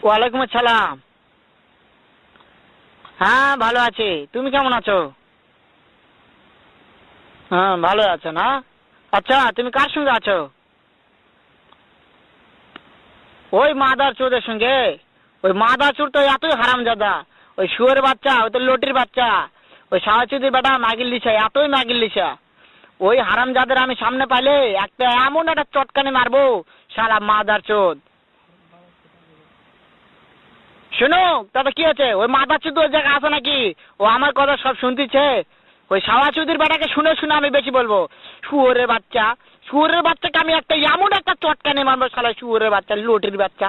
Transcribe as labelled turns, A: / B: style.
A: ওয়ালাইকুম আসসালাম। হ্যাঁ ভালো আছি, তুমি কেমন আছো? হ্যাঁ ভালো আছো না? আচ্ছা তুমি কার সঙ্গে আছো? ওই মাদার চোদের সঙ্গে। ওই মাদার চোর তো এতই হারামজাদা, ওই শুয়োরের বাচ্চা, ওই তো লটির বাচ্চা, ওই সাওয়াচুদির বেটা মাগির লিসা, এতই মাগির লিসা। ওই হারামজাদের আমি সামনে পাইলে একটা এমন একটা চটকানি মারবো, শালা মাদার চোদ। শোনো, তবে কি আছে, ওই মাদার চোদ ওই জায়গায় আছে নাকি? ও আমার কথা সব শুনতেছে। ওই সাওয়াচুদির বেটাকে শুনে শুনে আমি বেশি বলবো। শুয়োরের বাচ্চা, শুয়োরের বাচ্চাকে আমি একটা এমন একটা চটকানি মারবো, শালা শুয়োরের বাচ্চা, লটির বাচ্চা।